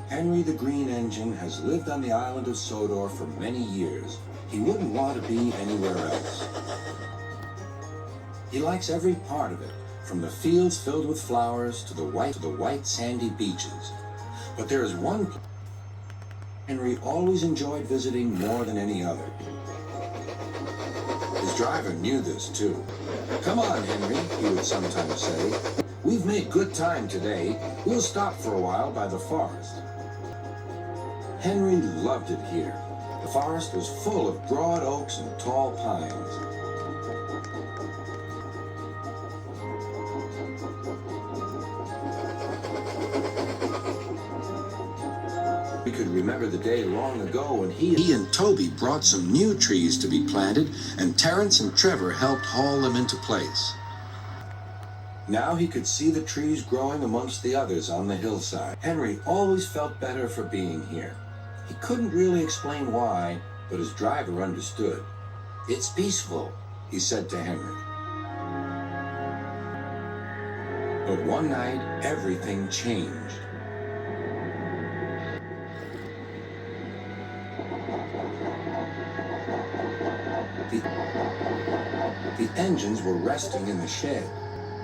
Henry the Green Engine has lived on the island of Sodor for many years. He wouldn't want to be anywhere else. He likes every part of it, from the fields filled with flowers to the white sandy beaches. But there is one place Henry always enjoyed visiting more than any other. His driver knew this too. "Come on, Henry," he would sometimes say. "We've made good time today. We'll stop for a while by the forest." Henry loved it here. The forest was full of broad oaks and tall pines. We could remember the day long ago when he and Toby brought some new trees to be planted, and Terrence and Trevor helped haul them into place. Now he could see the trees growing amongst the others on the hillside. Henry always felt better for being here. He couldn't really explain why, but his driver understood. "It's peaceful," he said to Henry. But one night, everything changed. The engines were resting in the shed.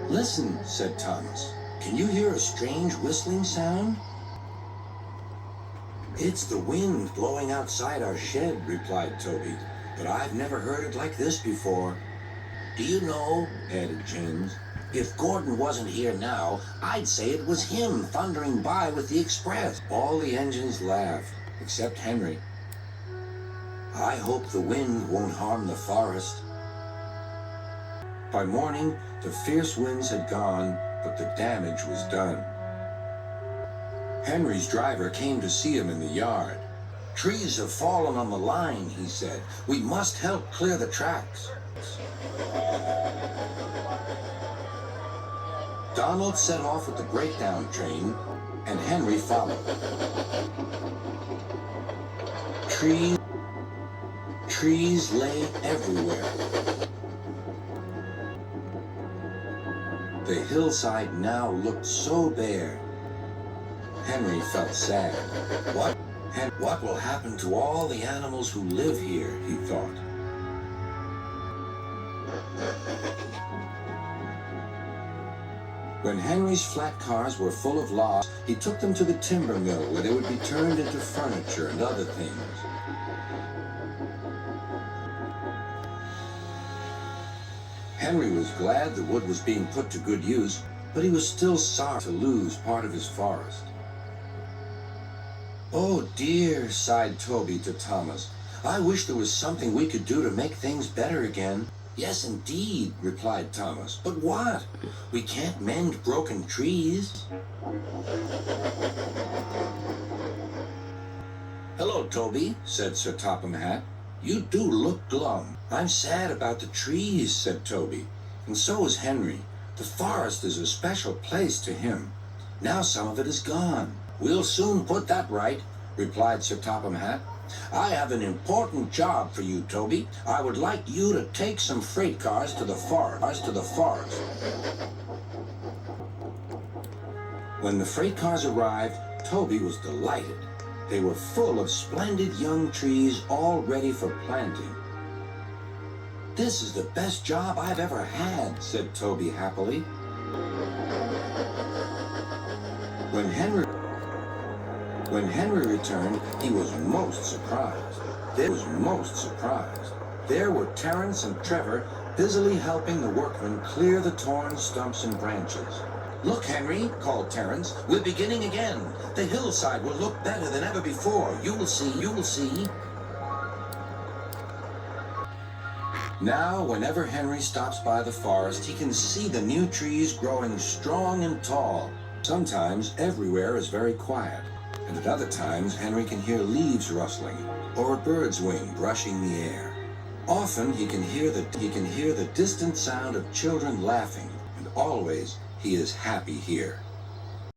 "Listen," said Thomas. "Can you hear a strange whistling sound?" "It's the wind blowing outside our shed," replied Toby. "But I've never heard it like this before." "Do you know," added James, "if Gordon wasn't here now, I'd say it was him thundering by with the express." All the engines laughed, except Henry. "I hope the wind won't harm the forest." By morning, the fierce winds had gone, but the damage was done. Henry's driver came to see him in the yard. "Trees have fallen on the line," he said. "We must help clear the tracks." Donald set off with the breakdown train, and Henry followed. Trees lay everywhere. The hillside now looked so bare. Henry felt sad. What will happen to all the animals who live here, he thought. When Henry's flat cars were full of logs, he took them to the timber mill where they would be turned into furniture and other things. Henry was glad the wood was being put to good use, but he was still sorry to lose part of his forest. "Oh dear," sighed Toby to Thomas. "I wish there was something we could do to make things better again." "Yes, indeed," replied Thomas. "But what? We can't mend broken trees." "Hello, Toby," said Sir Topham Hatt. "You do look glum." "I'm sad about the trees," said Toby. "And so is Henry. The forest is a special place to him. Now some of it is gone." "We'll soon put that right," replied Sir Topham Hatt. "I have an important job for you, Toby. I would like you to take some freight cars to the forest. When the freight cars arrived, Toby was delighted. They were full of splendid young trees all ready for planting. "This is the best job I've ever had," said Toby happily. When Henry returned, he was most surprised. There were Terrence and Trevor busily helping the workmen clear the torn stumps and branches. "Look, Henry," called Terrence, "we're beginning again. The hillside will look better than ever before. You will see. Now, whenever Henry stops by the forest, he can see the new trees growing strong and tall. Sometimes everywhere is very quiet, and at other times Henry can hear leaves rustling or a bird's wing brushing the air. Often he can hear the distant sound of children laughing, and always he is happy here.